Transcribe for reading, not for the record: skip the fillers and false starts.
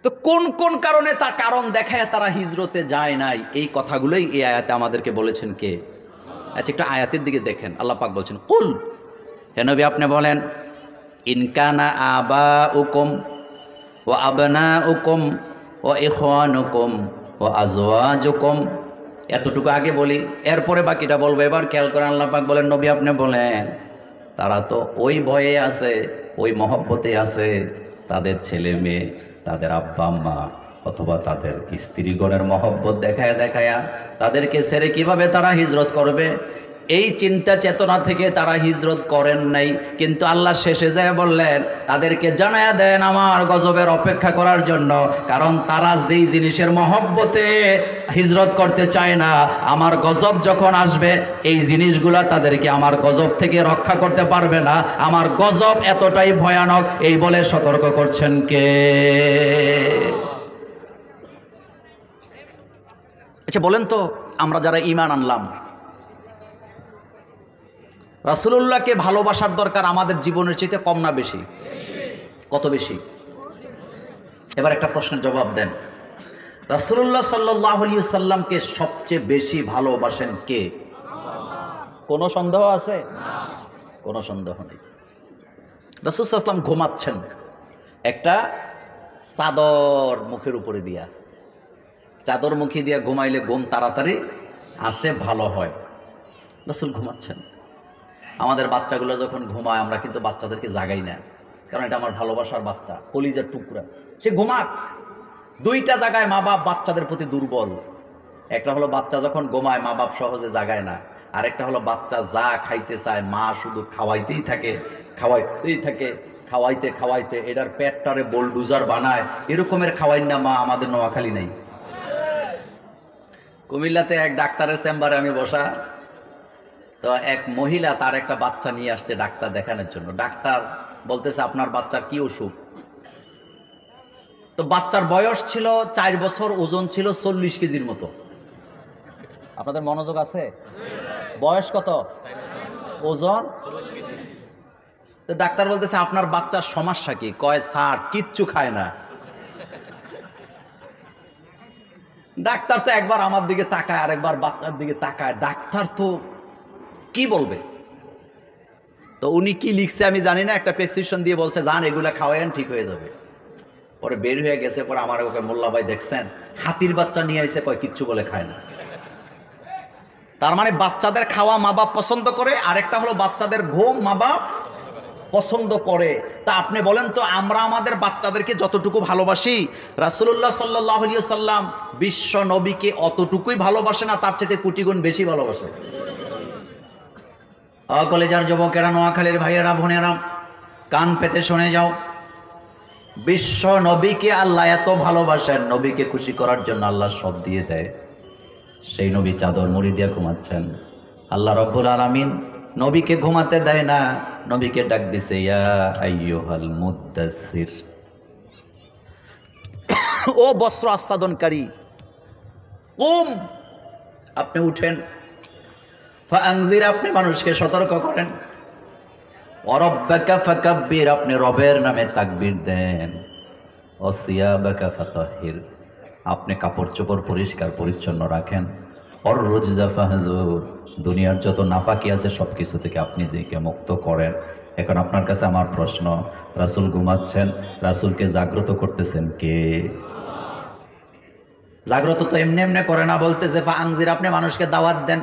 তো কোন কোন কারণে তার কারণ দেখায় তারা হিজরতে যায় নাই, এই কথাগুলোই এই আয়াতে আমাদেরকে বলেছেন কে? আচ্ছা, একটু আয়াতের দিকে দেখেন। আল্লাহ পাক বলছেন, কুল, হে নবী আপনি বলেন, ইনকানা আবা উকুম ও আবনা উকুম ও ইখওয়ানুকুম ও আজওয়াজুকুম, এতটুকু আগে বলি, এরপরে বাকিটা বলবো। এবার খেয়াল করেন, আল্লাহ পাক বলেন, নবী আপনি বলেন, তারা তো ওই ভয়ে আছে, ওই মহব্বতে আছে, তাদের ছেলে মেয়ে, তাদের আব্বা আম্মা অথবা তাদের স্ত্রীগণের মহব্বত দেখায়া দেখায়া তাদেরকে ছেড়ে কিভাবে তারা হিজরত করবে, এই চিন্তা চেতনা থেকে তারা হিজরত করেন নাই। কিন্তু আল্লাহ শেষে যায় বললেন, তাদেরকে জানায়া দেন আমার গজবের অপেক্ষা করার জন্য, কারণ তারা যেই জিনিসের মহব্বতে হিজরত করতে চায় না, আমার গজব যখন আসবে এই জিনিসগুলা তাদেরকে আমার গজব থেকে রক্ষা করতে পারবে না। আমার গজব এতটাই ভয়ানক, এই বলে সতর্ক করছেন কে? আচ্ছা বলেন তো, আমরা যারা ঈমান আনলাম, রাসূলুল্লাহকে ভালোবাসার দরকার আমাদের জীবনের চাইতে কম না বেশি? কত বেশি? এবার একটা প্রশ্নের জবাব দেন। রাসূলুল্লাহ সাল্লাল্লাহু আলাইহি ওয়াসাল্লামকে সবচেয়ে বেশি ভালোবাসেন কে? কোনো সন্দেহ আছে? কোনো সন্দেহ নেই। রাসূল সাল্লাল্লাহু আলাইহি ওয়াসাল্লাম ঘুমাচ্ছেন, একটা চাদর মুখের উপরে দিয়া, চাদর মুখে দিয়া ঘুমাইলে ঘুম তাড়াতাড়ি আসে, ভালো হয়। রাসূল ঘুমাচ্ছেন। আমাদের বাচ্চাগুলো যখন ঘুমায় আমরা কিন্তু বাচ্চাদেরকে জাগাই না, কারণ এটা আমার ভালোবাসার বাচ্চা, কলিজার টুকরা, সে ঘুমাক। দুইটা জায়গায় মা বাপ বাচ্চাদের প্রতি দুর্বল। একটা হলো বাচ্চা যখন ঘুমায় মা বাপ সহজে জাগায় না, আর একটা হলো বাচ্চা যা খাইতে চায় মা শুধু খাওয়াইতেই থাকে, খাওয়াইতেই থাকে, খাওয়াইতে খাওয়াইতে এটার পেটটারে বোলডুজার বানায়। এরকমের খাওয়াই না মা আমাদের নোয়াখালী নেই? কুমিল্লাতে এক ডাক্তারের চেম্বারে আমি বসা, তো এক মহিলা তার একটা বাচ্চা নিয়ে আসছে ডাক্তার দেখানোর জন্য। ডাক্তার বলতেছে, আপনার বাচ্চার কি অসুখ? তো বাচ্চার বয়স ছিল 4 বছর, ওজন ছিল 40 কেজির মতো। আপনাদের মনোযোগ আছে? বয়স কত? ওজন? তো ডাক্তার বলতেছে, আপনার বাচ্চার সমস্যা কি? কয়, স্যার কিচ্ছু খায় না। ডাক্তার তো একবার আমার দিকে তাকায়, আরেকবার বাচ্চার দিকে তাকায়। ডাক্তার তো কি বলবে? তো উনি কি লিখছে আমি জানি না, একটা প্রেসক্রিপশন দিয়ে বলছে, যান এগুলা খাওয়াইন, ঠিক হয়ে যাবে। পরে বের হয়ে গেছে, পরে আমার ওকে, মোল্লা ভাই দেখছেন, হাতির বাচ্চা নিয়ে আইছে, কয় কিচ্ছু বলে খায় না। তার মানে বাচ্চাদের খাওয়া মা বাপ পছন্দ করে, আরেকটা হলো বাচ্চাদের ঘুম মা বাপ পছন্দ করে। তা আপনি বলেন তো, আমরা আমাদের বাচ্চাদেরকে যতটুকু ভালোবাসি, রাসূলুল্লাহ সাল্লাল্লাহু আলাইহি ওয়াসাল্লাম বিশ্ব নবীকে অতটুকুই ভালোবাসে না, তার চেয়ে কোটি গুণ বেশি ভালোবাসে। কলেজার যুবকেরা, নোয়াখালীর ভাইয়েরা বোনেরা, কান পেতে শুনে যাও। বিশ্ব নবীকে আল্লাহ এত ভালোবাসেন, নবীকে খুশি করার জন্য আল্লাহ সব দিয়ে দেয়। সেই নবী চাদর মুড়ি দিয়ে ঘুমাচ্ছেন, আল্লাহ রব্বুল আলামিন নবীকে ঘুমাতে দেয় না, নবীকে ডাক দিছে, ইয়া আইয়ুহাল মুদ্দাসসির, ও বস্ত্র আচ্ছাদনকারী, কুম, আপনি উঠেন, ফাআনজির, আপনি মানুষকে সতর্ক করেন, ওয়ারাব্বাকা ফাকাব্বির, আপনি রবের নামে তাকবীর দেন, ওয়াসিয়াবাকা ফাতাহহির, আপনি কাপড় চোপড় পরিষ্কার পরিচ্ছন্ন রাখেন, ওর রুজজা ফাহজুর, দুনিয়ার যত নাপাকি আছে সব কিছু থেকে আপনি নিজেকে মুক্ত করেন। এখন আপনার কাছে আমার প্রশ্ন, রাসূল ঘুমাচ্ছেন, রাসূলকে জাগ্রত করতেছেন কে? জাগ্রত তো এমনি এমনি করে না, বলতেছে ফাআনজির, আপনি মানুষকে দাওয়াত দেন।